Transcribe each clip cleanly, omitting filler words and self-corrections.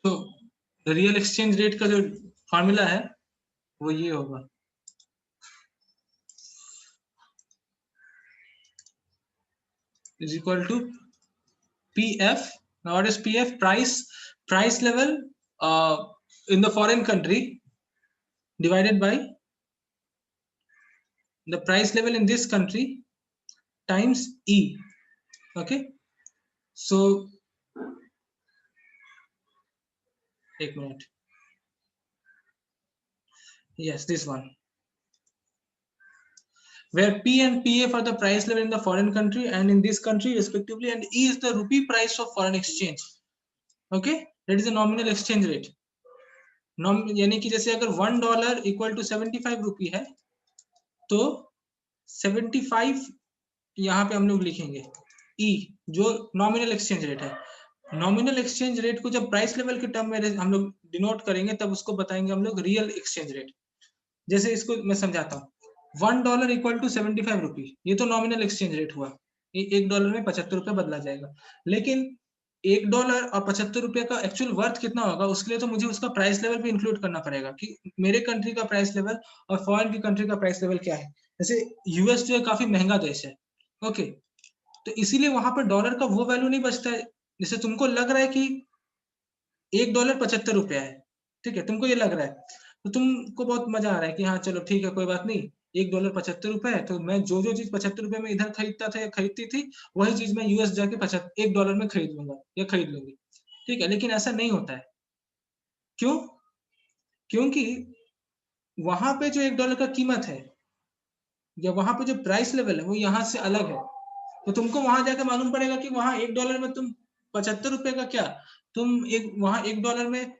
तो real exchange rate का जो फॉर्मूला है वो ये होगा, is equal to PF. Now what is PF? Price level in the foreign country divided by the price level in this country times E. Okay, so एक minute. Yes, this one, where P and PF are the price level in the foreign country and in this country respectively, and E is the rupee price of foreign exchange. Okay, that is the nominal exchange rate. यानी कि जैसे अगर $1 equal to 75 रुपी है तो 75 यहाँ पे हम लोग लिखेंगे E, जो नॉमिनल एक्सचेंज रेट है। नॉमिनल एक्सचेंज रेट को जब प्राइस लेवल के टर्म में हम लोग डिनोट करेंगे तब उसको बताएंगे हम लोग रियल एक्सचेंज रेट। जैसे इसको मैं समझाता हूँ, $1 इक्वल टू 75 रुपी, ये तो नॉमिनल एक्सचेंज रेट हुआ, $1 में 75 रुपये बदला जाएगा। लेकिन $1 और 75 रुपये का एक्चुअल वर्थ कितना होगा, उसके लिए तो मुझे उसका प्राइस लेवल भी इंक्लूड करना पड़ेगा कि मेरे कंट्री का प्राइस लेवल और फॉरेन की कंट्री का प्राइस लेवल क्या है। जैसे यूएस जो है काफी महंगा देश है, ओके, तो इसीलिए वहां पर डॉलर का वो वैल्यू नहीं बचता है। जैसे तुमको लग रहा है कि $1 75 रुपया है, ठीक है, तुमको ये लग रहा है तो तुमको बहुत मजा आ रहा है कि हाँ चलो ठीक है कोई बात नहीं, $1 75 रुपए है, तो मैं जो जो चीज 75 रुपए में इधर खरीदता था या खरीदती थी वही चीज मैं यूएस जाके $1 में खरीद लूंगा या खरीद लूंगी, ठीक है। लेकिन ऐसा नहीं होता है, क्यों? क्योंकि वहां पे जो $1 का कीमत है या वहां पे जो प्राइस लेवल है वो यहाँ से अलग है। तो तुमको वहां जाकर मालूम पड़ेगा कि वहां $1 में तुम 75 रुपए का क्या, तुम वहां $1 में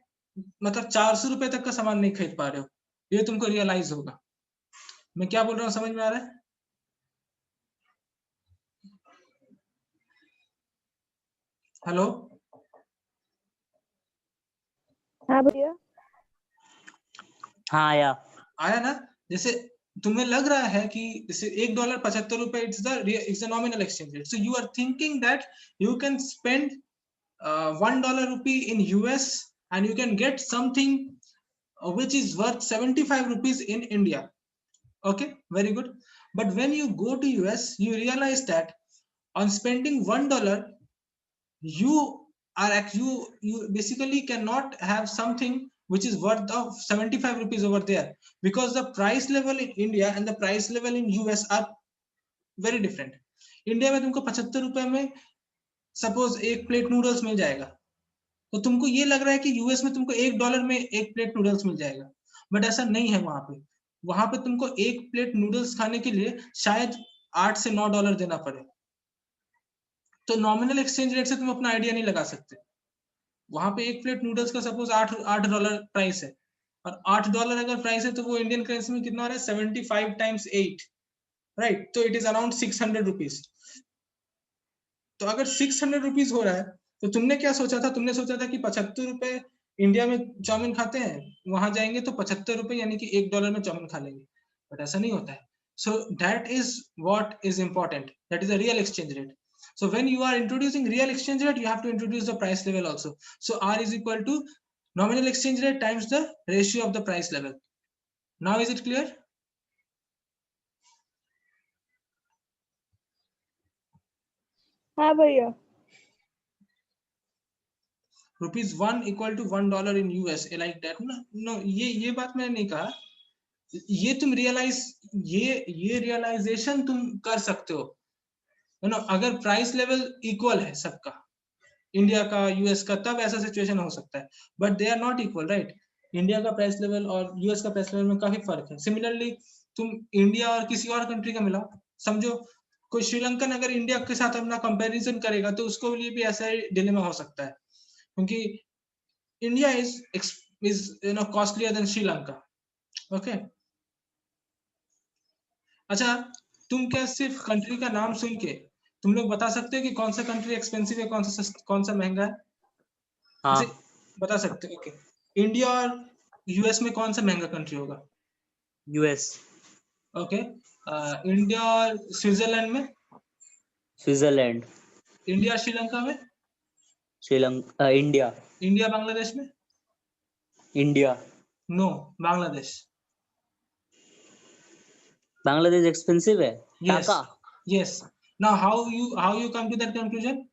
मतलब 400 रुपए तक का सामान नहीं खरीद पा रहे हो। ये तुमको रियलाइज होगा। मैं क्या बोल रहा हूँ समझ में आ रहा है? हेलो, हाँ भैया। हाँ आया ना? जैसे तुम्हें लग रहा है कि जैसे $1 75 रुपए it's the nominal exchange rate, so you are thinking that you can spend $1 rupee in US and you can get something which is worth 75 rupees in India. Okay, very good. But when you go to US, you realize that on spending $1, you basically cannot have something which is worth of 75 rupees over there, because the price level in India and the price level in US are very different. India में तुमको 75 रुपए में suppose एक plate noodles मिल जाएगा, तो तुमको ये लग रहा है कि यूएस में तुमको $1 में एक प्लेट नूडल्स मिल जाएगा, बट ऐसा नहीं है। वहां पे तुमको एक प्लेट नूडल्स खाने के लिए शायद $8 से $9 देना पड़े। तो नॉमिनल एक्सचेंज रेट से तुम अपना आइडिया नहीं लगा सकते। वहां पे एक प्लेट नूडल्स का सपोज $8 प्राइस है, और $8 अगर प्राइस है तो वो इंडियन करेंसी में कितना हो रहा है? 75 टाइम्स 8, राइट? तो इट इज अराउंड 600 रुपीज। तो अगर 600 रुपीज हो रहा है तो तुमने क्या सोचा था? तुमने सोचा था कि 75 रुपए इंडिया में चाउमीन खाते हैं, वहां जाएंगे तो 75 रुपए यानी कि $1 में चाउमीन खा लेंगे, बट ऐसा नहीं होता है। So that is what is important, that is the real exchange rate. So when you are introducing real exchange rate, you have to introduce the price level also. So R is equal to nominal exchange rate times the ratio of the price level. Now is it clear? हाँ भैया। ₹1 equal to $1 in US, like that. No, ये बात मैंने नहीं कहा। ये तुम ये रियलाइजेशन तुम कर सकते हो, यू नो, अगर प्राइस लेवल इक्वल है सबका, इंडिया का यूएस का, तब ऐसा सिचुएशन हो सकता है, but they are not equal, right? India का प्राइस लेवल और यूएस का प्राइस लेवल में काफी फर्क है। सिमिलरली तुम इंडिया और किसी और कंट्री का मिलाओ, समझो कोई श्रीलंकन अगर इंडिया के साथ अपना कंपैरिजन करेगा तो उसको लिए भी ऐसा ही डिलेमा हो सकता है, क्योंकि India is you know costlier then Sri Lanka. Okay, अच्छा, तुम क्या सिर्फ कंट्री का नाम सुन के तुम लोग बता सकते हो कि कौन सा कंट्री एक्सपेंसिव है, कौन सा महंगा है? हाँ बता सकते हो? ओके, इंडिया और यूएस में कौन सा महंगा कंट्री होगा? यूएस। ओके, इंडिया और स्विट्जरलैंड में? स्विट्जरलैंड। इंडिया श्रीलंका में? इंडिया। इंडिया बांग्लादेश में? India. No, Bangladesh. Bangladesh expensive है? Yes, Taka. yes. Now how you come to that conclusion?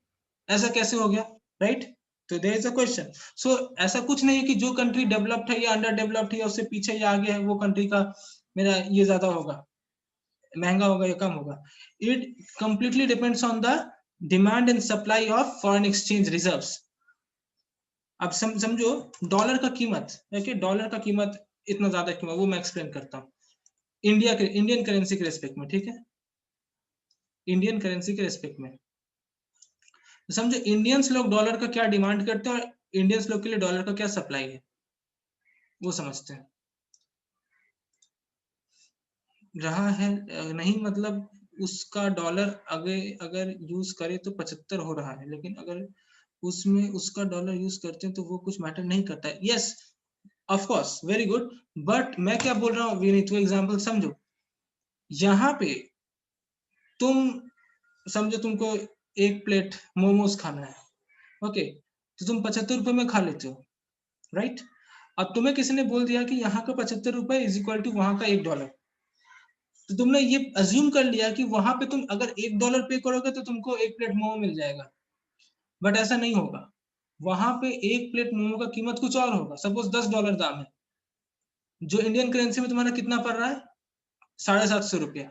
ऐसा कैसे हो गया, right? तो there is a question. So ऐसा कुछ नहीं है कि जो कंट्री डेवलप्ड है या अंडर डेवलप्ड है या उससे पीछे या आगे है वो कंट्री का मेरा ये ज्यादा होगा, महंगा होगा या कम होगा. It completely depends on the demand and supply of foreign exchange reserves. अब समझो डॉलर का कीमत, ओके, डॉलर का कीमत इतना ज्यादा क्यों, वो मैं एक्सप्लेन करता हूँ. इंडियन करेंसी के रेस्पेक्ट में, ठीक है, इंडियन करेंसी के रेस्पेक्ट में समझो इंडियंस लोग डॉलर का क्या डिमांड करते हैं और इंडियंस लोग के लिए डॉलर का क्या सप्लाई है वो समझते हैं. रहा है नहीं, मतलब उसका डॉलर अगर यूज करे तो 75 हो रहा है, लेकिन अगर उसमें उसका डॉलर यूज करते हैं तो वो कुछ मैटर नहीं करता है. Yes, of course, very good. But मैं क्या बोल रहा हूँ विनीत, वो एग्जांपल समझो. यहाँ पे तुम समझो तुमको एक प्लेट मोमोज खाना है, ओके, तो तुम 75 रुपए में खा लेते हो, राइट? अब तुम्हें किसी ने बोल दिया कि यहाँ का 75 रुपए इज इक्वल टू वहां का $1, तो तुमने ये अज्यूम कर लिया कि वहां पे तुम अगर $1 पे करोगे तो तुमको एक प्लेट मोमो मिल जाएगा. बट ऐसा नहीं होगा. वहां पे एक प्लेट मोमो का कीमत कुछ और होगा. सपोज $10 दाम है, जो इंडियन करेंसी में तुम्हारा कितना पड़ रहा है, 750 रुपया.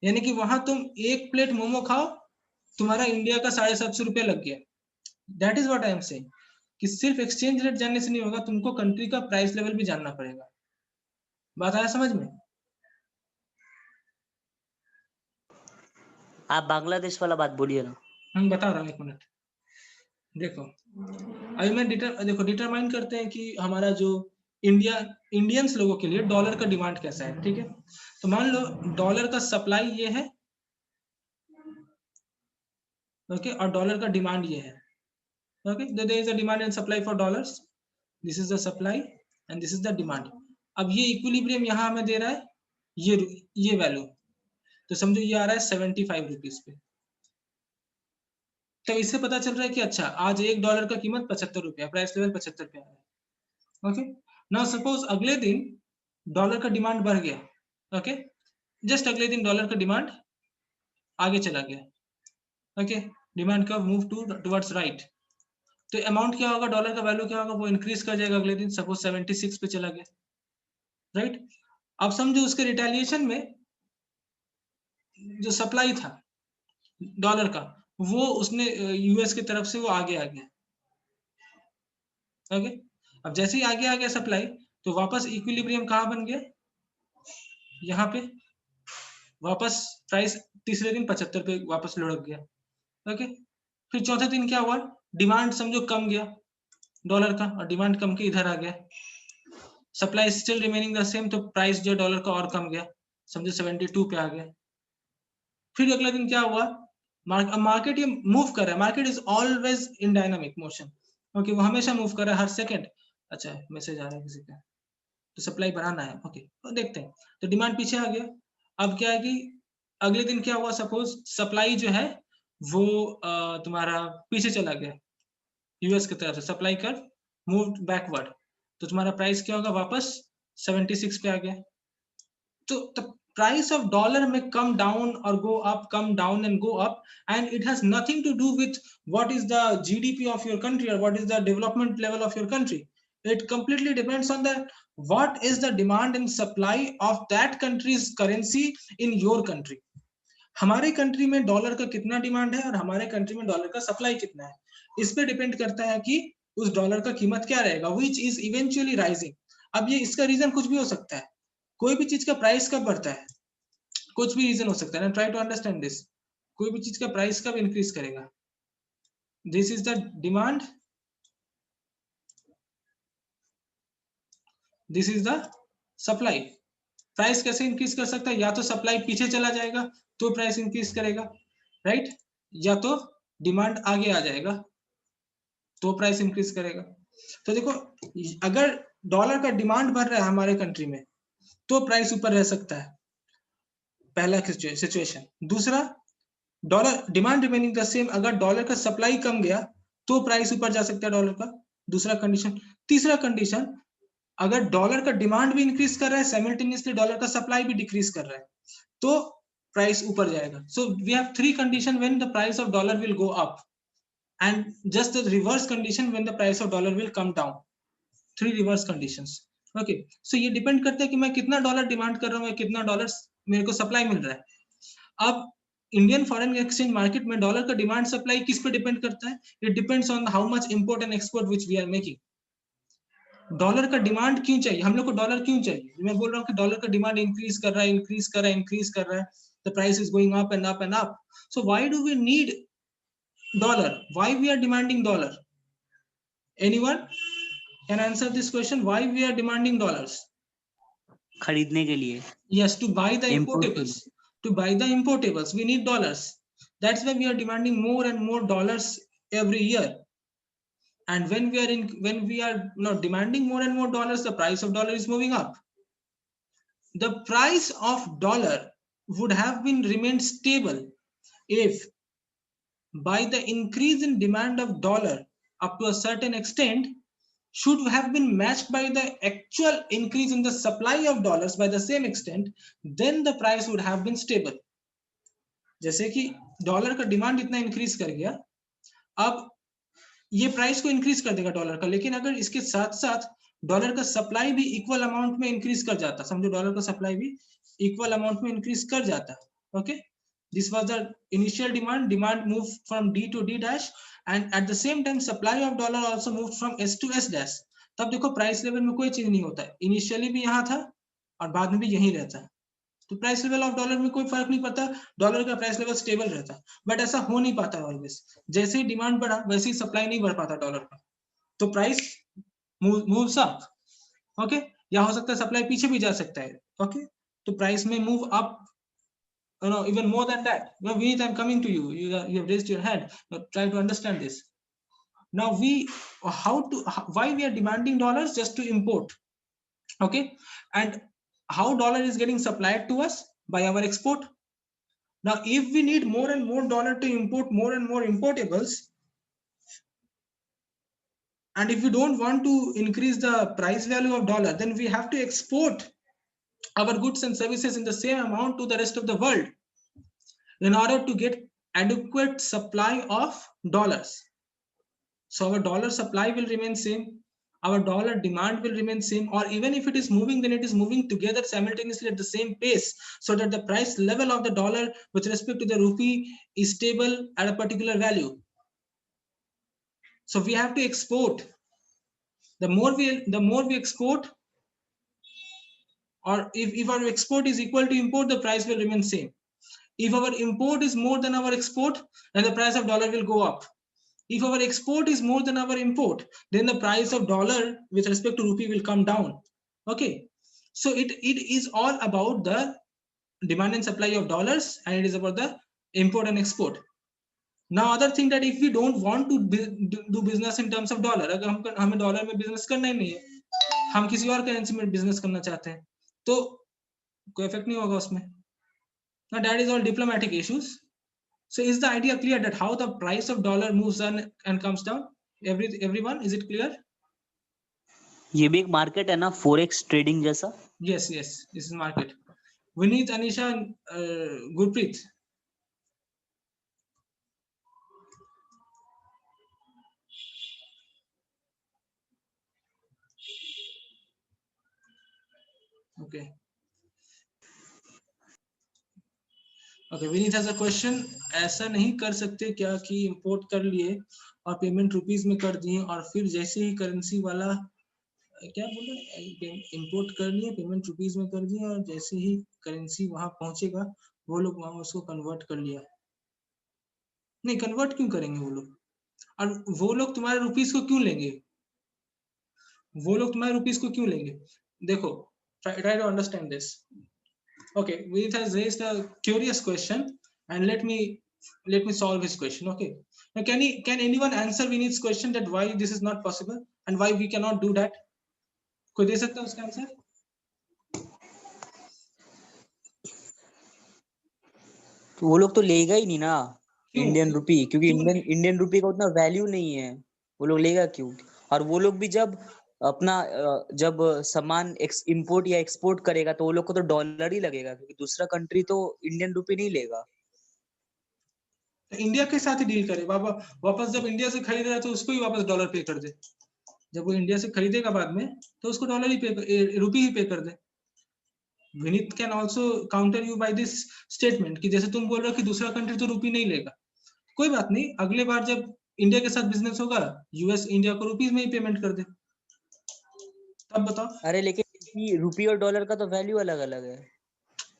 यानी कि वहां तुम एक प्लेट मोमो खाओ, तुम्हारा इंडिया का 750 रुपया लग गया. That is what I am saying, कि सिर्फ एक्सचेंज रेट जानने से नहीं होगा, तुमको कंट्री का प्राइस लेवल भी जानना पड़ेगा. बात आया समझ में? आप बांग्लादेश वाला बात बोलिए ना. हम बता रहा हूँ, एक मिनट. देखो अभी मैं डिटरमाइन करते हैं कि हमारा जो इंडियंस लोगों के लिए डॉलर का डिमांड कैसा है, ठीक है? तो मान लो डॉलर का सप्लाई ये है, ओके, और डॉलर का डिमांड ये है, okay. There is a demand and supply for dollars. This is the supply and this is the demand. अब ये इक्विलिब्रियम यहाँ हमें दे रहा है ये वैल्यू, तो समझो ये आ रहा है 75 रुपीज पे. तो इससे पता चल रहा है कि अच्छा आज $1 का कीमत 75 रुपया, प्राइस लेवल 75 पे आ रहा है, ओके. नाउ सपोज अगले दिन डॉलर का डिमांड बढ़ गया, ओके, जस्ट अगले दिन डॉलर का डिमांड आगे चला गया, ओके, डिमांड का मूव टुवर्ड्स राइट. तो अमाउंट क्या होगा, डॉलर का वैल्यू क्या होगा, वो इंक्रीज कर जाएगा अगले दिन. सपोज 76 पे चला गया, राइट? अब समझो उसके रिटेलिएशन में जो सप्लाई था डॉलर का, वो उसने यूएस की तरफ से वो आगे आ गया, ओके. अब जैसे ही आगे आ गया सप्लाई, तो वापस इक्विलिब्रियम कहाँ बन गया, यहाँ पे वापस प्राइस तीसरे दिन 75 पे वापस लुढ़क गया, ओके. फिर चौथे दिन क्या हुआ, डिमांड समझो कम गया डॉलर का, और डिमांड कम के इधर आ गया. Supply still remaining the same, तो प्राइस जो डॉलर का और कम गया, समझो 72 पे आ गया. फिर अगला दिन क्या हुआ, मार्केट ये मूव कर रहा है, market is always in dynamic motion, okay, वो हमेशा मूव कर रहा है हर सेकंड. अच्छा मैसेज आ रहा है किसी का, तो सप्लाई बढ़ाना है, ओके, तो देखते हैं. तो डिमांड पीछे आ गया. अब क्या है कि अगले दिन क्या हुआ, सपोज सप्लाई जो है वो तुम्हारा पीछे चला गया, यूएस की तरफ से सप्लाई कर मूव बैकवर्ड, तो तुम्हारा प्राइस क्या होगा, वापस 76 पे आ गया. तो the price of dollar may come down or go up, come down and go up, and it has nothing to do with what is the GDP of your country or what is the development level of your country. It completely depends on the what is the demand and supply of that country's currency in your country. हमारे country में dollar का कितना demand है और हमारे country में dollar का supply कितना है, इस पे डिपेंड करता है कि उस डॉलर का कीमत क्या रहेगा, which is eventually rising. अब ये इसका रीजन कुछ भी हो सकता है, कोई भी चीज का प्राइस कब बढ़ता है, कुछ भी रीजन हो सकता है ना. Try to understand this. कोई भी चीज का प्राइस कब इंक्रीज करेगा, this is the demand, this is the supply. Price कैसे इंक्रीज कर सकता है, या तो सप्लाई पीछे चला जाएगा तो प्राइस इंक्रीज करेगा, राइट, या तो डिमांड आगे आ जाएगा तो प्राइस इंक्रीज करेगा. तो देखो अगर डॉलर का डिमांड बढ़ रहा है हमारे कंट्री में तो प्राइस ऊपर रह सकता है, पहला सिचुएशन. दूसरा, dollar demand remaining the same, अगर डॉलर का सप्लाई कम गया तो प्राइस ऊपर जा सकता है डॉलर का, दूसरा कंडीशन। तीसरा कंडीशन, अगर डॉलर का डिमांड भी इंक्रीज कर रहा है, साइमल्टेनियसली डॉलर का सप्लाई भी डिक्रीज कर रहा है, तो प्राइस ऊपर जाएगा। So we have three condition when the price of dollar will go up, and just the reverse condition when the price of dollar will come down. Three reverse conditions. Okay, so ये depend करता है कि मैं कितना dollar demand कर रहा हूँ या कितना डॉलर मेरे को सप्लाई मिल रहा है। अब इंडियन फॉरेन एक्सचेंज मार्केट में डॉलर का डिमांड सप्लाई किस पे डिपेंड करता है? It depends on how much import and export which we are making. Dollar का डिमांड क्यों चाहिए हम लोग को? डॉलर क्यों चाहिए? मैं बोल रहा हूँ कि डॉलर का डिमांड इंक्रीज कर रहा है, इंक्रीज कर रहा है, इंक्रीज कर रहा है, the price is going up and up and up. So why do we need dollar? Why we are demanding dollar? Anyone can answer this question? Why we are demanding dollars? खरीदने के लिए, Yes, to buy the Import importables. To buy the importables, we need dollars. That's why we are demanding more and more dollars every year. And when we are not demanding more and more dollars, the price of dollar is moving up. The price of dollar would have been remained stable if by the increase in demand of dollar up to a certain extent should have been matched by the actual increase in the supply of dollars by the same extent, then the price would have been stable. जैसे कि dollar का demand इतना increase कर गया, अब ये price को increase कर देगा डॉलर का, लेकिन अगर इसके साथ साथ डॉलर का सप्लाई भी इक्वल अमाउंट में इंक्रीज कर जाता, समझो डॉलर का सप्लाई भी इक्वल अमाउंट में इंक्रीज कर जाता, okay, this was the initial demand moved from D to D dash, and at the same time supply of dollar also moved from S to S dash। तब देखो price level में कोई चीज नहीं होता है, इनिशियली भी यहाँ था और बाद में भी यही रहता है, तो प्राइस लेवल ऑफ डॉलर में कोई फर्क नहीं पड़ता, डॉलर का प्राइस लेवल स्टेबल रहता है। बट ऐसा हो नहीं पाता ऑलवेज, जैसे ही डिमांड बढ़ा वैसे ही सप्लाई नहीं बढ़ पाता डॉलर का, तो प्राइस मूव्स अप, ओके, या हो सकता है सप्लाई पीछे भी जा सकता है, ओके, तो प्राइस में move up, no, even more than that. Now, Vineet, I'm coming to you. You have raised your hand. Now, try to understand this. Now, why we are demanding dollars? Just to import, okay? And how dollar is getting supplied to us? By our export. Now, if we need more and more dollar to import more and more importables, and if we don't want to increase the price value of dollar, then we have to export our goods and services in the same amount to the rest of the world in order to get adequate supply of dollars. So our dollar supply will remain same, our dollar demand will remain same, or even if it is moving, then it is moving together simultaneously at the same pace, so that the price level of the dollar with respect to the rupee is stable at a particular value. So we have to export. The more we export, or if our export is equal to import, the price will remain same. If our import is more than our export, then the price of dollar will go up. If our export is more than our import, then the price of dollar with respect to rupee will come down. Okay, so it is all about the demand and supply of dollars, and it is about the import and export. Now, other thing that if we don't want to do business in terms of dollar, अगर हमें dollar में business करना ही नहीं है, हम किसी और currency में बिजनेस करना चाहते हैं, तो कोई इफेक्ट नहीं होगा उसमें. Now that is all diplomatic issues. So is the idea clear that how the price of dollar moves and comes down? Everyone, is it clear? ये भी एक मार्केट है ना, फोरेक्स ट्रेडिंग जैसा? Yes, this is market. Vineet, Anisha, Gurpreet. Okay. Okay, Vineet has a question. ऐसा नहीं कर सकते क्या कि इंपोर्ट कर लिए और पेमेंट रुपीस में कर दिए और फिर जैसे ही करेंसी वाला क्या बोला, इंपोर्ट कर लिए पेमेंट रुपीस में कर दिए और जैसे ही करेंसी वहां पहुंचेगा वो लोग वहां उसको कन्वर्ट कर लिया? नहीं, कन्वर्ट क्यों करेंगे वो लोग? और वो लोग तुम्हारे रुपीस को क्यों लेंगे? वो लोग तुम्हारे रुपीस को क्यों लेंगे? देखो, try to understand this. Okay, Vineet has raised a curious question, and let me solve his question. Okay, now can anyone answer Vineet's question that why this is not possible and why we cannot do that? कोई दे सकता है उसका answer? तो वो लोग तो लेगा ही नहीं ना क्यों? इंडियन रुपी, क्योंकि इंडियन रुपी का उतना वैल्यू नहीं है, वो लोग लेगा क्यों? और वो लोग भी जब अपना जब सामान इंपोर्ट या एक्सपोर्ट करेगा तो वो लोग को तो डॉलर ही लगेगा, क्योंकि दूसरा कंट्री तो इंडियन रुपी नहीं लेगा। तो इंडिया के साथ ही डील करे, वापस जब इंडिया से खरीद रहा है तो उसको ही वापस डॉलर पे कर दे। जब वो इंडिया से खरीदेगा बाद में तो उसको डॉलर ही रुपी ही पे कर दे। Vineet can also counter you by this statement कि जैसे तुम बोल रहे हो कि दूसरा कंट्री तो रुपी नहीं लेगा, कोई बात नहीं, अगले बार जब इंडिया के साथ बिजनेस होगा यूएस इंडिया को रुपीज में ही पेमेंट कर दे, तब बताओ। अरे लेकिन रुपी और डॉलर का तो वैल्यू अलग अलग है।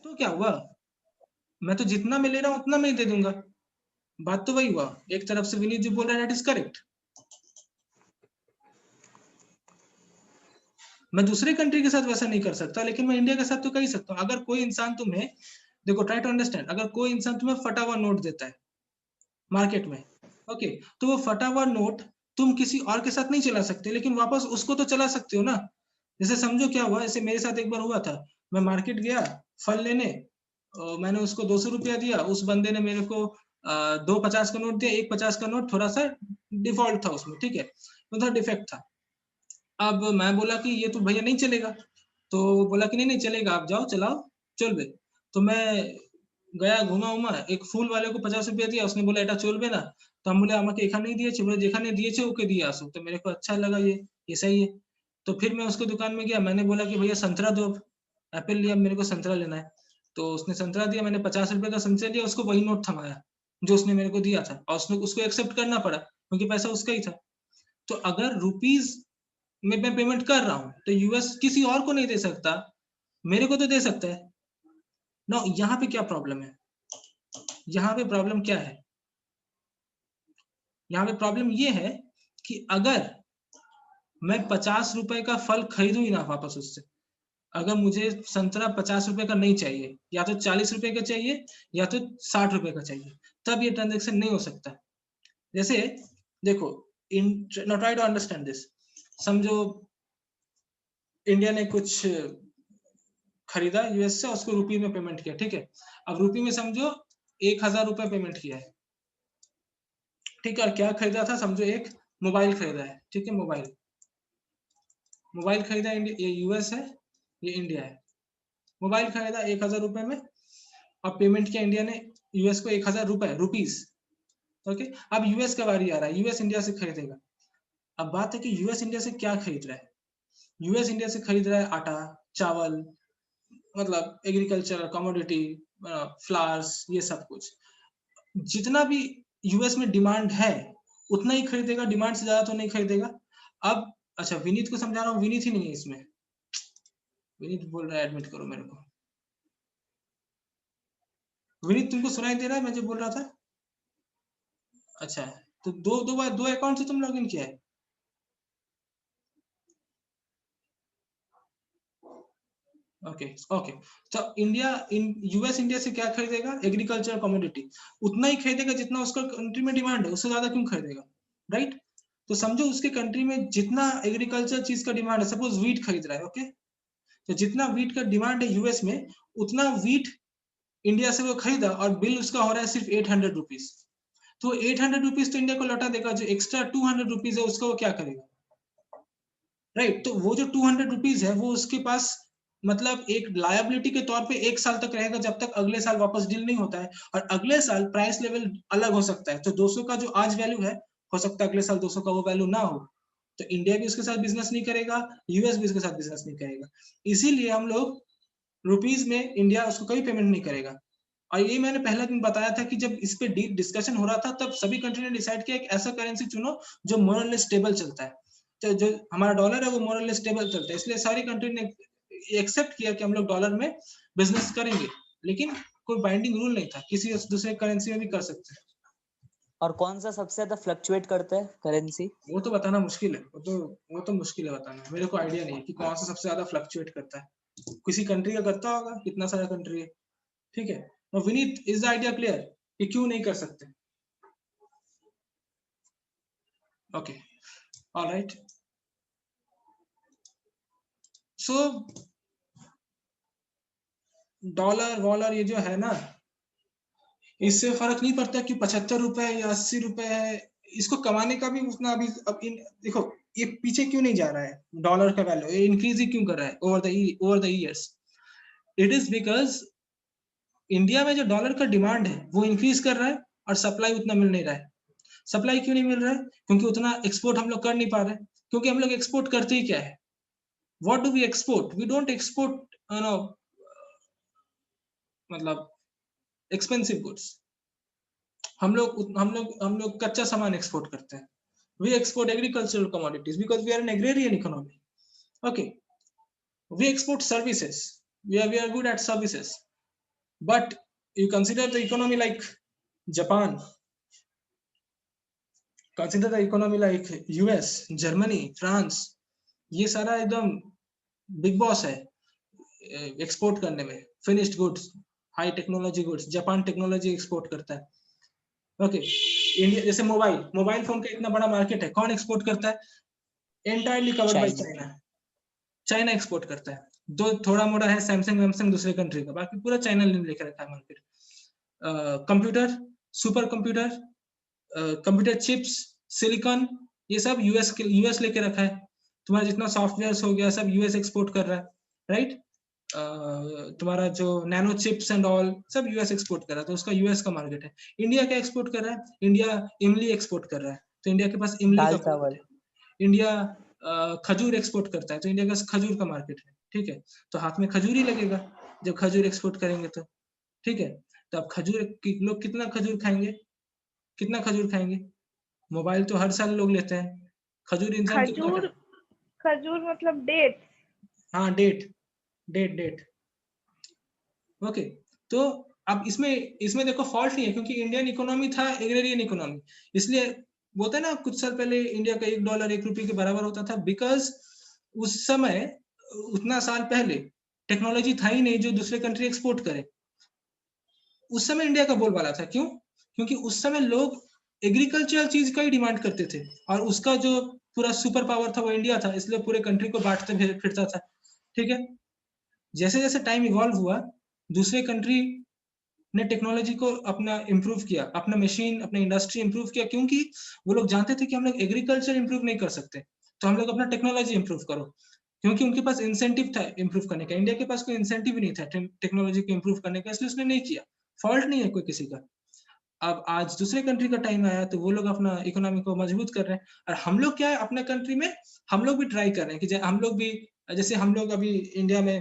तो क्या हुआ, मैं तो जितना मैं ले रहा हूँ उतना मैं ही दे दूंगा। बात तो वही हुआ, एक तरफ से विनीत जो बोल रहा है दैट इज करेक्ट। मैं दूसरे कंट्री के साथ वैसा नहीं कर सकता, लेकिन मैं इंडिया के साथ तो कर ही सकता हूँ। अगर कोई इंसान तुम्हें, देखो ट्राई टू अंडरस्टैंड, अगर कोई इंसान तुम्हें फटा हुआ नोट देता है मार्केट में, ओके, तो वो फटा हुआ नोट तुम किसी और के साथ नहीं चला सकते, लेकिन वापस उसको तो चला सकते हो ना। जैसे समझो क्या हुआ, ऐसे मेरे साथ एक बार हुआ था, मैं मार्केट गया फल लेने, मैंने उसको 200 रुपया दिया, उस बंदे ने मेरे को 2 50 का नोट दिया, 1 50 का नोट थोड़ा सा डिफॉल्ट था उसमें, ठीक है, तो डिफेक्ट था। अब मैं बोला कि ये तो भैया नहीं चलेगा, तो वो बोला कि नहीं नहीं चलेगा, आप जाओ चलाओ चलबे। तो मैं गया घुमा उमा, एक फूल वाले को 50 रुपया दिया, उसने बोला এটা চলবে না, তো আমি বলে আমাকে এখানেই দিয়েছে, বলে যেখানে দিয়েছে ওকে দিয়ে আসो। तो मेरे को अच्छा लगा ये सही है। तो फिर मैं उसको दुकान में गया, मैंने बोला कि भैया संतरा दो, एप्पल लिया, मेरे को संतरा लेना है। तो उसने संतरा दिया, मैंने 50 रुपए का संतरा लिया, उसको वही नोट थमाया जो उसने मेरे को दिया था, और उसने उसको एक्सेप्ट करना पड़ा क्योंकि पैसा उसका ही था। तो अगर रुपीज में मैं पेमेंट कर रहा हूँ तो यूएस किसी और को नहीं दे सकता, मेरे को तो दे सकता है ना। यहाँ पे क्या प्रॉब्लम है, यहाँ पे प्रॉब्लम क्या है, यहाँ पे प्रॉब्लम ये है कि अगर मैं 50 रुपए का फल खरीदूं ही ना वापस उससे, अगर मुझे संतरा 50 रुपए का नहीं चाहिए, या तो 40 रुपए का चाहिए या तो 60 रुपए का चाहिए, तब ये ट्रांजेक्शन नहीं हो सकता। जैसे देखो, इन ट्राई टू अंडरस्टैंड दिस, समझो इंडिया ने कुछ खरीदा यूएस से, उसको रुपी में पेमेंट किया, ठीक है, अब रुपी में समझो 1000 रुपए पेमेंट किया है, ठीक है, और क्या खरीदा था, समझो एक मोबाइल खरीदा है, ठीक है, मोबाइल खरीदा, ये यूएस है, ये इंडिया है, मोबाइल खरीदा 1000 रुपए में, अब पेमेंट किया इंडिया ने यूएस को 1000 रुपए रुपीज, ओके। अब यूएस का बारी आ रहा है, यूएस इंडिया से खरीदेगा। अब बात है कि यूएस इंडिया से क्या खरीद रहा है, यूएस इंडिया से खरीद रहा है आटा, चावल, मतलब एग्रीकल्चर कमोडिटी, फ्लावर्स, ये सब कुछ। जितना भी यूएस में डिमांड है उतना ही खरीदेगा, डिमांड से ज्यादा तो नहीं खरीदेगा। अब अच्छा, विनीत को समझा रहा हूँ, विनीत ही नहीं है इसमें, विनीत बोल रहा है एडमिट करो मेरे को। विनीत तुमको सुनाई दे रहा है मैं जो बोल रहा था? अच्छा, तो दो अकाउंट से तुम लॉगिन किया है? Okay okay. तो यूएस इंडिया से क्या खरीदेगा, एग्रीकल्चर कमोडिटी, उतना ही खरीदेगा जितना उसका कंट्री में डिमांड है, उससे ज्यादा क्यों खरीदेगा, राइट। तो समझो उसके कंट्री में जितना एग्रीकल्चर चीज का डिमांड है, सपोज वीट खरीद रहा है, ओके, तो जितना वीट का डिमांड है यूएस में, उतना वीट इंडिया से वो खरीदा, और बिल उसका हो रहा है सिर्फ 800 रुपीज। तो 800 रुपीज तो इंडिया को लौटा देगा, जो एक्स्ट्रा 200 रुपीज है उसका वो क्या करेगा, राइट। तो वो जो 200 रुपीज है वो उसके पास मतलब एक लायबिलिटी के तौर पे 1 साल तक रहेगा, जब तक अगले साल वापस डील नहीं होता है, और अगले साल प्राइस लेवल अलग हो सकता है। तो 200 का जो आज वैल्यू है, हो सकता है अगले साल 200 का वो वैल्यू ना हो, तो इंडिया भी उसके साथ बिजनेस नहीं करेगा, यूएस भी उसके साथ बिजनेस नहीं करेगा। इसीलिए हम लोग रुपीज में इंडिया उसको कभी पेमेंट नहीं करेगा। और ये मैंने पहला दिन बताया था कि जब इस पे डीप डिस्कशन हो रहा था, तब सभी कंट्री ने डिसाइड किया एक ऐसा करेंसी चुनो जो मोरल स्टेबल चलता है। तो जो हमारा डॉलर है वो मोरल स्टेबल चलता है, इसलिए सारी कंट्री ने एक्सेप्ट किया कि हम लोग डॉलर में बिजनेस करेंगे, लेकिन कोई बाइंडिंग रूल नहीं था, किसी दूसरे करेंसी में भी कर सकते हैं। और कौन सा सबसे ज्यादा फ्लक्चुएट करता है करेंसी? वो तो बताना मुश्किल है, वो तो मुश्किल है बताना, मेरे को आइडिया नहीं है कि कौन सा सबसे ज्यादा फ्लक्चुएट करता है। किसी कंट्री का करता होगा, कितना सारा कंट्री है, ठीक है। तो Vineet, is the idea clear कि क्यों नहीं कर सकते? Okay, alright. सो डॉलर वॉलर ये जो है ना, इससे फर्क नहीं पड़ता कि 75 रुपए या 80 रुपए है, इसको कमाने का भी उतना अभी अब देखो ये पीछे क्यों नहीं जा रहा है, डॉलर का वैल्यू ये इंक्रीज ही क्यों कर रहा है over the years? It is because India में जो डॉलर का डिमांड है वो इंक्रीज कर रहा है और सप्लाई उतना मिल नहीं रहा है। सप्लाई क्यों नहीं मिल रहा है? क्योंकि उतना एक्सपोर्ट हम लोग कर नहीं पा रहे, क्योंकि हम लोग एक्सपोर्ट करते ही क्या है, what do we export? We don't export मतलब एक्सपेंसिव गुड्स। हम लोग कच्चा सामान एक्सपोर्ट करते हैं। We export agricultural commodities because we are an agrarian economy. Okay, we export services, we are good at services, but you consider the economy like Japan, consider the economy like US, Germany, France, ये सारा एकदम big boss है export करने में, finished goods, high technology goods. Japan technology export करता है। Okay, India जैसे mobile phone का इतना बड़ा मार्केट है, कौन एक्सपोर्ट करता है? Entirely covered by China. China export करता है। दो थोड़ा मोड़ा है सैमसंग दूसरे कंट्री का, बाकी पूरा चाइना ने लेकर रखा है market. Computer, super computer, computer chips, silicon, ये सब यूएस लेके रखा है। तुम्हारा जितना सॉफ्टवेयर हो गया सब यूएस एक्सपोर्ट कर रहा है, राइट? तुम्हारा जो नैनो चिप्स एंड ऑल सब यूएस एक्सपोर्ट कर रहा है, तो उसका यूएस का मार्केट है। इंडिया क्या एक्सपोर्ट कर रहा है? इंडिया इमली एक्सपोर्ट कर रहा है, तो इंडिया के पास इमली का चावल। है। इंडिया खजूर एक्सपोर्ट करता है, तो इंडिया का खजूर का मार्केट है, ठीक है? तो हाथ में खजूर ही लगेगा जब खजूर एक्सपोर्ट करेंगे तो, ठीक है? तो अब खजूर लोग कितना खजूर खाएंगे? कितना खजूर खाएंगे? मोबाइल तो हर साल लोग लेते हैं, खजूर इंसान कितना खजूर, खजूर मतलब डेट। हाँ, डेट। ओके, तो अब इसमें देखो फॉल्ट नहीं है, क्योंकि इंडियन इकोनॉमी था एग्रेरियन इकोनॉमी, इसलिए बोलते हैं ना कुछ साल पहले इंडिया का $1 ₹1 के बराबर होता था, बिकॉज उस समय उतना साल पहले टेक्नोलॉजी था ही नहीं जो दूसरे कंट्री एक्सपोर्ट करे। उस समय इंडिया का बोलबाला था, क्यों? क्योंकि उस समय लोग एग्रीकल्चरल चीज का ही डिमांड करते थे, और उसका जो पूरा सुपर पावर था वो इंडिया था, इसलिए पूरे कंट्री को बांटते फिरता था, ठीक है? जैसे जैसे टाइम इवॉल्व हुआ, दूसरे कंट्री ने टेक्नोलॉजी को अपना इम्प्रूव किया, अपना मशीन, अपना इंडस्ट्री इम्प्रूव किया, क्योंकि वो लोग जानते थे कि हम लोग एग्रीकल्चर इम्प्रूव नहीं कर सकते, तो हम लोग अपना टेक्नोलॉजी इम्प्रूव करो, क्योंकि उनके पास इंसेंटिव था इम्प्रूव करने का। इंडिया के पास कोई इंसेंटिव ही नहीं था टेक्नोलॉजी को इम्प्रूव करने का, इसलिए उसने नहीं किया। फॉल्ट नहीं है कोई किसी का। अब आज दूसरे कंट्री का टाइम आया तो वो लोग अपना इकोनॉमी को मजबूत कर रहे हैं, और हम लोग क्या है अपने कंट्री में हम लोग भी ट्राई कर रहे हैं कि हम लोग भी, जैसे हम लोग अभी इंडिया में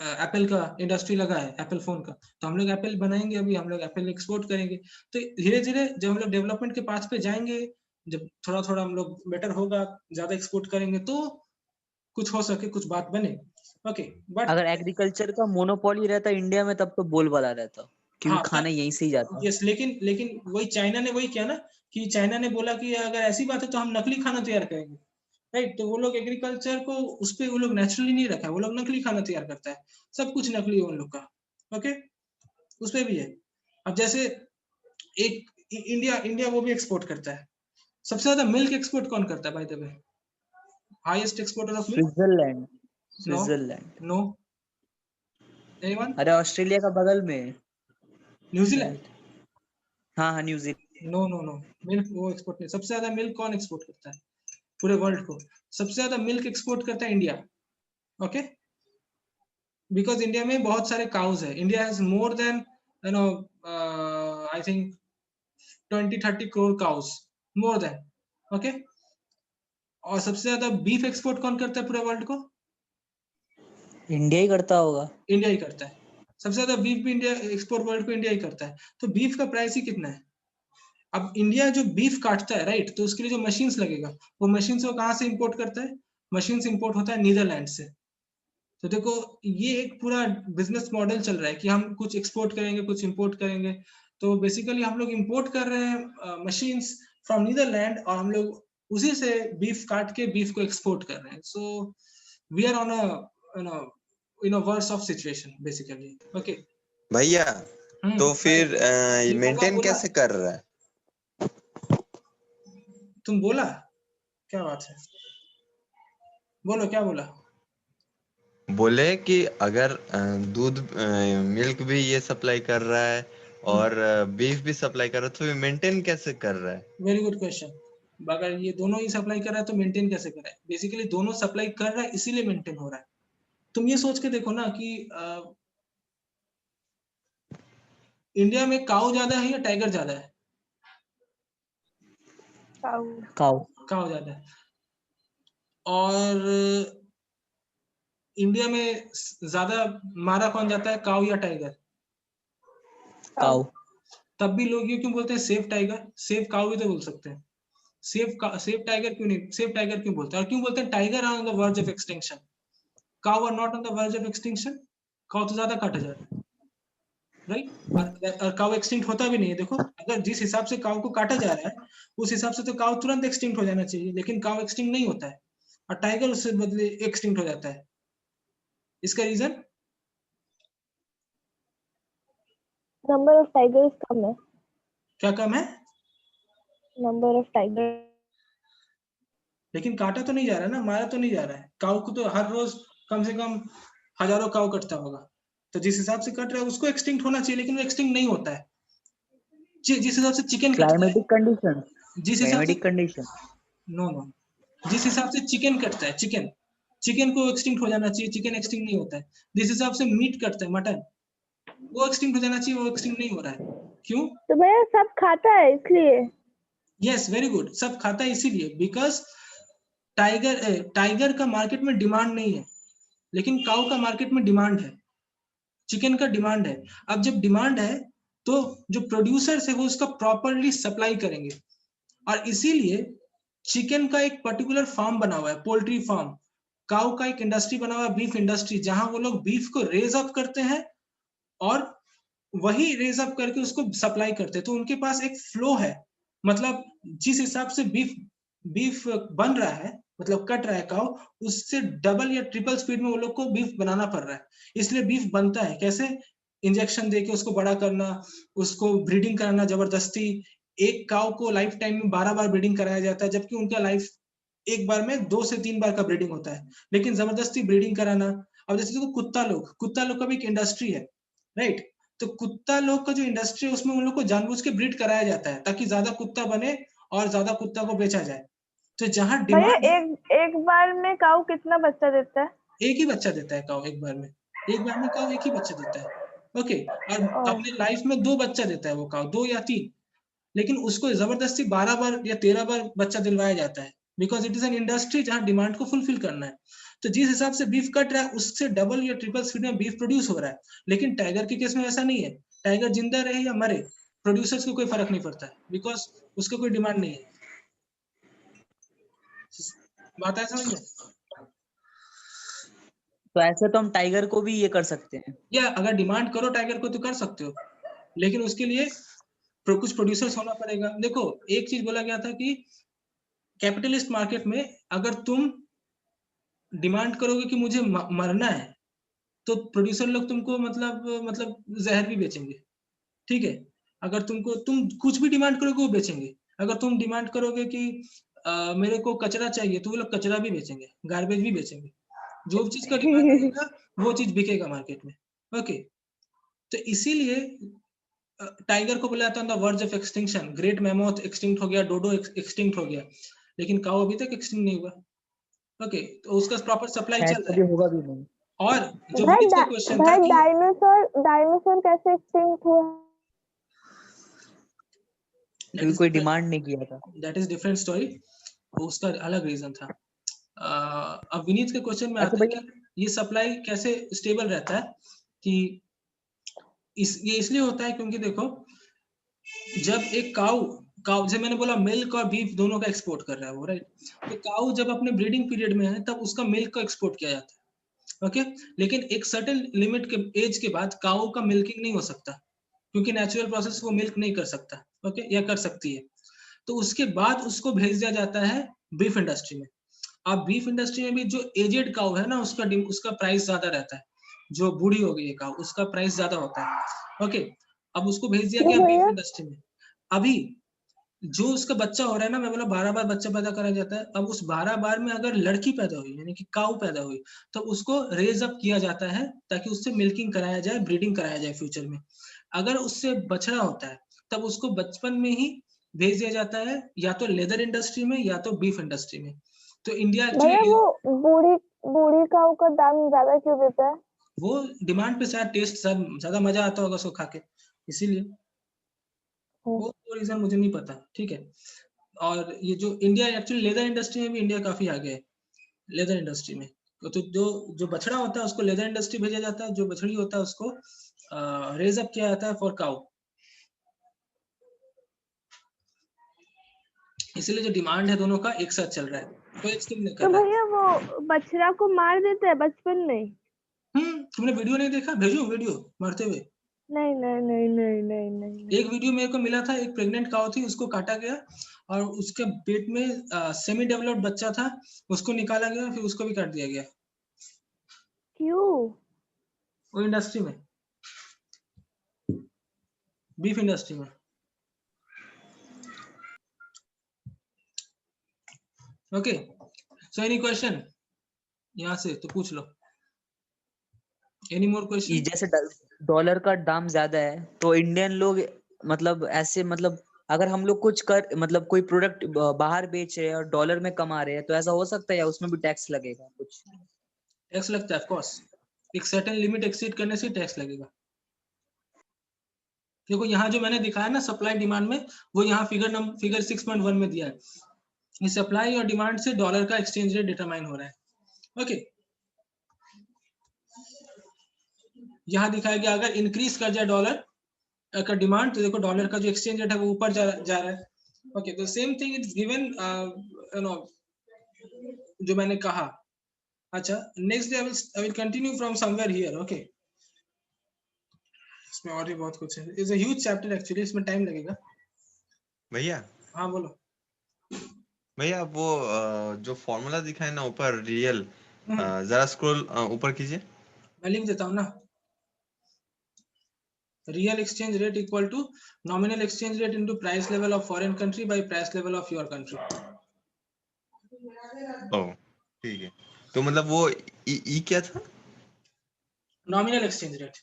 एप्पल का इंडस्ट्री लगा है, एप्पल फोन का, तो हम लोग एप्पल बनाएंगे, अभी हम लोग एप्पल एक्सपोर्ट करेंगे। तो धीरे धीरे जब हम लोग डेवलपमेंट के पाथ पे जाएंगे, जब थोड़ा थोड़ा हम लोग बेटर होगा, ज्यादा एक्सपोर्ट करेंगे, तो कुछ हो सके, कुछ बात बने। ओके, बट अगर एग्रीकल्चर का मोनोपोली रहता इंडिया में तब तो बोलबाला रहता, क्योंकि हाँ, खाना यहीं से ही जाता। यस, लेकिन वही चाइना ने वही किया ना, कि चाइना ने बोला कि अगर ऐसी बात है तो हम नकली खाना तैयार करेंगे, राइट? तो वो लोग एग्रीकल्चर को उस पे वो लोग नेचुरली नहीं रखा है, वो लोग नकली खाना तैयार करता है, सब कुछ नकली है उन लोग का। ओके, उस पे भी है। अब जैसे एक इंडिया वो भी एक्सपोर्ट करता है। सबसे ज्यादा मिल्क एक्सपोर्ट कौन करता है by the way? Highest exporter of milk? Switzerland. No, Switzerland. No, anyone? अरे ऑस्ट्रेलिया का बगल में न्यूजीलैंड? शायद। हाँ न्यूजीलैंड। नो, मिल्क वो एक्सपोर्ट नहीं। सबसे ज्यादा मिल्क कौन एक्सपोर्ट करता है पूरे वर्ल्ड को? सबसे ज्यादा मिल्क एक्सपोर्ट करता है इंडिया। ओके, बिकॉज इंडिया में बहुत सारे काउज है। India has more than I think 20-30 crore cows, more than. Okay, और सबसे ज्यादा बीफ एक्सपोर्ट कौन करता है पूरे वर्ल्ड को? इंडिया ही करता होगा। इंडिया ही करता है। सबसे ज्यादा बीफ भी इंडिया एक्सपोर्ट वर्ल्ड को इंडिया ही करता है। तो बीफ का प्राइस ही कितना है? अब इंडिया जो बीफ काटता है, राइट, तो उसके लिए जो मशीन्स लगेगा, वो मशीन वो कहाँ से इंपोर्ट करता है? मशीन से इंपोर्ट होता है नीदरलैंड से। तो देखो, ये एक पूरा बिजनेस मॉडल चल रहा है कि हम कुछ एक्सपोर्ट करेंगे, कुछ इंपोर्ट करेंगे। तो बेसिकली हम लोग इंपोर्ट कर रहे हैं मशीन्स फ्रॉम नीदरलैंड, और हम लोग उसी से बीफ काट के बीफ को एक्सपोर्ट कर रहे हैं। So we are on a worse of situation basically. Okay भैया, तो फिर मेंटेन बोला, कैसे कर रहा है? तुम बोला क्या बात है? बोलो क्या बोला? बोले कि अगर दूध मिल्क भी ये सप्लाई कर रहा है और बीफ भी सप्लाई कर रहा है, तो ये मेंटेन कैसे कर रहा है? Very good question. अगर ये दोनों ही सप्लाई कर रहा है तो मेंटेन कैसे कर रहा है? बेसिकली दोनों सप्लाई कर रहा है इसीलिए मेंटेन हो रहा है। तुम ये सोच के देखो ना कि इंडिया में काऊ ज्यादा है या टाइगर ज्यादा है? काऊ। काऊ। काऊ ज्यादा है। और इंडिया में ज्यादा मारा कौन जाता है, काऊ या टाइगर? काऊ। तब भी लोग ये क्यों बोलते हैं सेफ टाइगर? सेफ काऊ भी तो बोल सकते हैं। सेफ टाइगर क्यों नहीं, सेफ टाइगर क्यों बोलते हैं? और क्यों बोलते हैं tiger are on the verge of extinction, cow are not on the verge of extinction? Cow तो ज्यादा काटा जा रहा है, राइट? और काऊ एक्सटिंक्ट होता भी नहीं है। देखो अगर जिस हिसाब से काऊ को काटा जा रहा है उस हिसाब से तो काऊ तुरंत एक्सटिंक्ट हो जाना चाहिए, लेकिन काऊ एक्सटिंक्ट नहीं होता है और टाइगर उससे बदले एक्सटिंक्ट हो जाता है। इसका रीजन नंबर ऑफ टाइगर्स कम है। क्या कम है? Number of tiger. लेकिन काटा तो नहीं जा रहा है ना, मारा तो नहीं जा रहा है। काऊ को तो हर रोज कम से कम हजारों काऊ कटता होगा, तो जिस हिसाब से कट रहा है उसको एक्सटिंक्ट होना चाहिए, लेकिन वो एक्सटिंक्ट नहीं होता है। जिस हिसाब से चिकन कटता है, क्लाइमेटिक कंडीशन। जिस हिसाब से क्लाइमेटिक कंडीशन। नो, जिस हिसाब से चिकन कटता है, चिकन को एक्सटिंक्ट हो जाना चाहिए, चिकन एक्सटिंक्ट नहीं होता है। जिस हिसाब से मीट कटता है, मटन, वो एक्सटिंक्ट हो जाना चाहिए, वो एक्सटिंक्ट नहीं हो रहा है। क्यों? तो भैया सब खाता है इसलिए। Yes, very good. सब खाता है इसीलिए बिकॉज टाइगर का मार्केट में डिमांड नहीं है, लेकिन काऊ का मार्केट में डिमांड है, चिकन का डिमांड है। अब जब डिमांड है तो जो प्रोड्यूसर्स है वो उसका प्रॉपरली सप्लाई करेंगे, और इसीलिए चिकन का एक पर्टिकुलर फार्म बना हुआ है, पोल्ट्री फार्म। काऊ का एक इंडस्ट्री बना हुआ है, बीफ इंडस्ट्री, जहां वो लोग बीफ को रेज अप करते हैं और वही रेज अप करके उसको सप्लाई करते हैं। तो उनके पास एक फ्लो है, मतलब जिस हिसाब से बीफ बन रहा है, मतलब कट रहा है काऊ, उससे डबल या ट्रिपल स्पीड में वो लोग को बीफ बनाना पड़ रहा है। इसलिए बीफ बनता है कैसे? इंजेक्शन देके उसको बड़ा करना, उसको ब्रीडिंग कराना जबरदस्ती। एक काऊ को लाइफ टाइम में 12 बार ब्रीडिंग कराया जाता है, जबकि उनका लाइफ एक बार में 2 से 3 बार का ब्रीडिंग होता है, लेकिन जबरदस्ती ब्रीडिंग कराना। अब जैसे देखो कुत्ता लोग का भी एक इंडस्ट्री है, राइट? तो कुत्ता लोग का जो इंडस्ट्री है उसमें उन लोग को जानबूझ के ब्रीड कराया जाता है ताकि ज्यादा कुत्ता बने और ज्यादा कुत्ता को बेचा जाए। तो जहां भैया डिमांड है, एक बार में काऊ कितना बच्चा देता है? एक ही बच्चा देता है काऊ एक बार में। एक बार में काऊ एक ही बच्चा देता है, ओके। और अपने लाइफ में 2 बच्चा देता है वो काऊ, 2 या 3, लेकिन उसको जबरदस्ती 12 बार या 13 बार बच्चा दिलवाया जाता है, because it is an industry जहां डिमांड को फुलफिल करना है। तो जिस हिसाब से बीफ कट रहा है उससे डबल या ट्रिपल स्पीड में बीफ प्रोड्यूस हो रहा है। लेकिन टाइगर के केस में ऐसा नहीं है। टाइगर जिंदा रहे या मरे, प्रोड्यूसर्स को कोई फर्क नहीं पड़ता है, बिकॉज उसका कोई डिमांड नहीं है। बात है समझ में? तो ऐसे तो हम टाइगर को भी ये कर सकते हैं। या अगर डिमांड करो टाइगर को तो कर सकते हो, लेकिन उसके लिए कुछ प्रोड्यूसर्स होना पड़ेगा। देखो एक चीज बोला गया था कि कैपिटलिस्ट मार्केट में अगर तुम डिमांड करोगे कि मुझे मरना है, तो प्रोड्यूसर लोग तुमको मतलब जहर भी बेचेंगे, ठीक है? अगर तुम कुछ भी डिमांड करोगे वो बेचेंगे। अगर तुम डिमांड करोगे कि मेरे को कचरा चाहिए, तो वो लोग कचरा भी बेचेंगे, गार्बेज भी बेचेंगे। जो चीज का डिमांड रहेगा वो चीज बिकेगा मार्केट में, ओके। तो इसीलिए टाइगर को बोला जाता है on the verge of extinction. Great mammoth extinct हो गया, डोडो एक्सटिंक्ट हो गया, लेकिन काऊ अभी तक एक्सटिंक्ट नहीं हुआ, ओके। तो उसका प्रॉपर सप्लाई शायद चल रहा कभी है। होगा भी नहीं। और जो विनीत का क्वेश्चन था कि डायनासोर कैसे एक्सटिंक्ट हुआ? क्योंकि कोई डिमांड नहीं किया था। दैट इज डिफरेंट स्टोरी, उसका अलग रीजन था। अब विनीत के क्वेश्चन में अच्छा आता है भैया, कि ये सप्लाई कैसे स्टेबल रहता है। कि ये इसलिए होता है क्योंकि देखो, जब एक काऊ जैसे मैंने बोला मिल्क और बीफ दोनों का एक्सपोर्ट कर रहा है वो, राइट? तो काऊ जब अपने ब्रीडिंग पीरियड में है तब उसका मिल्क का एक्सपोर्ट किया जाता है, ओके। लेकिन एक सर्टेन लिमिट के एज के बाद काऊ का मिल्किंग नहीं हो सकता, क्योंकि नेचुरल प्रोसेस वो मिल्क नहीं कर सकता, ओके, या कर सकती है। तो उसके बाद उसको भेज दिया जाता है बीफ इंडस्ट्री में। अब बीफ इंडस्ट्री में भी जो एजेड काऊ है ना, उसका प्राइस ज्यादा रहता है। जो बूढ़ी हो गई है काऊ, उसका प्राइस ज्यादा होता है, ओके। अब उसको भेज दिया गया बीफ इंडस्ट्री में। अभी जो उसका बच्चा हो रहा है ना, मैं बोला 12 बार बच्चा पैदा कराया जाता है। अब उस 12 बार में अगर लड़की पैदा हुई, यानी कि काऊ पैदा हुई, तो उसको रेज अप किया जाता है ताकि उससे मिल्किंग कराया जाए, ब्रीडिंग कराया जाए फ्यूचर में। अगर उससे बछड़ा होता है तब उसको बचपन में ही भेज दिया जाता है या तो लेदर इंडस्ट्री में या तो बीफ इंडस्ट्री में। तो इंडिया भैया एक्चुअली वो बूढ़ी काऊ का दाम ज्यादा क्यों देता है? वो डिमांड पे शायद टेस्ट ज्यादा मजा आता होगा उसको खा के, इसीलिए। वो रीजन मुझे नहीं पता, ठीक है। और ये जो इंडिया एक्चुअली लेदर इंडस्ट्री में भी इंडिया काफी आगे है लेदर इंडस्ट्री में। तो जो बछड़ा होता है उसको लेदर इंडस्ट्री भेजा जाता है, जो बछड़ी होता है उसको रेज अप किया जाता है फॉर काउ। इसलिए जो डिमांड है दोनों का एक साथ चल रहा है, कोई एक्सटेंड नहीं तो कर रहा है। भैया वो बछड़ा को मार देता है बचपन में? तुमने वीडियो नहीं देखा? भेजूं वीडियो मरते हुए? नहीं नहीं नहीं नहीं नहीं नहीं एक वीडियो मेरे को मिला था, एक प्रेग्नेंट काऊ थी, उसको काटा गया और उसके पेट में सेमी डेवलप्ड बच्चा था, उसको निकाला गया, फिर उसको भी काट दिया गया। क्यों? वो इंडस्ट्री में, बीफ इंडस्ट्री में। ओके, सो एनी क्वेश्चन यहाँ से तो पूछ लो। एनी मोर ये क्वेश्चन? जैसे डॉलर का दाम ज्यादा है तो इंडियन लोग मतलब ऐसे मतलब अगर हम लोग कुछ कर मतलब कोई प्रोडक्ट बाहर बेच रहे हैं और डॉलर में कमा रहे हैं तो ऐसा हो सकता है या उसमें भी टैक्स लगेगा कुछ? टैक्स लगता है, ऑफ कोर्स। एक सर्टेन लिमिट एक्सीड करने से टैक्स लगेगा। देखो यहाँ जो मैंने दिखाया ना सप्लाई डिमांड में, वो यहाँ फिगर 6.1 में दिया है। ये सप्लाई और डिमांड से डॉलर का एक्सचेंज रेट डिटरमाइन हो रहा है। ओके, यहाँ दिखाया गया अगर इंक्रीज कर जाए डॉलर का डिमांड तो देखो डॉलर का जो एक्सचेंज रेट है वो ऊपर जा रहा है। ओके, तो same thing it's given, you know, जो मैंने कहा। अच्छा, next day I will continue from somewhere here. Okay, इसमें और भी बहुत कुछ है, it's a huge chapter actually, इसमें टाइम लगेगा। भैया हाँ बोलो। भैया वो जो फॉर्मूला दिखा है ना ऊपर रियल, हम्म, जरा स्क्रॉल ऊपर कीजिए। मैं लिख देता हूँ ना। Real exchange rate equal to nominal exchange rate into price level of foreign country by price level of your country. Oh ठीक है, तो मतलब वो ई क्या था? नॉमिनल एक्सचेंज रेट,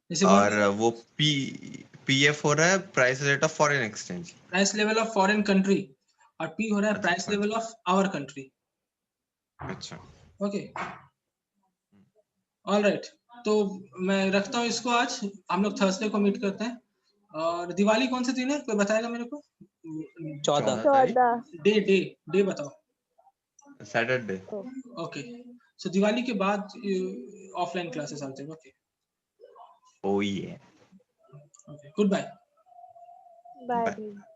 जैसे और वो पीएफ हो रहा है price rate of foreign exchange. Price level of foreign country, और पी हो रहा है अच्छा price fine. Level of our country. अच्छा ओके, ऑल राइट। तो मैं रखता हूँ इसको, आज हम लोग थर्सडे को मीट करते हैं। और दिवाली कौन से दिन है, कोई बताएगा मेरे को? 14। 14। डे डे डे बताओ। सैटरडे। ओके, सो दिवाली के बाद ऑफलाइन क्लासेस आते हैं। ओके ओ ये okay, good bye. Bye bye. भैया।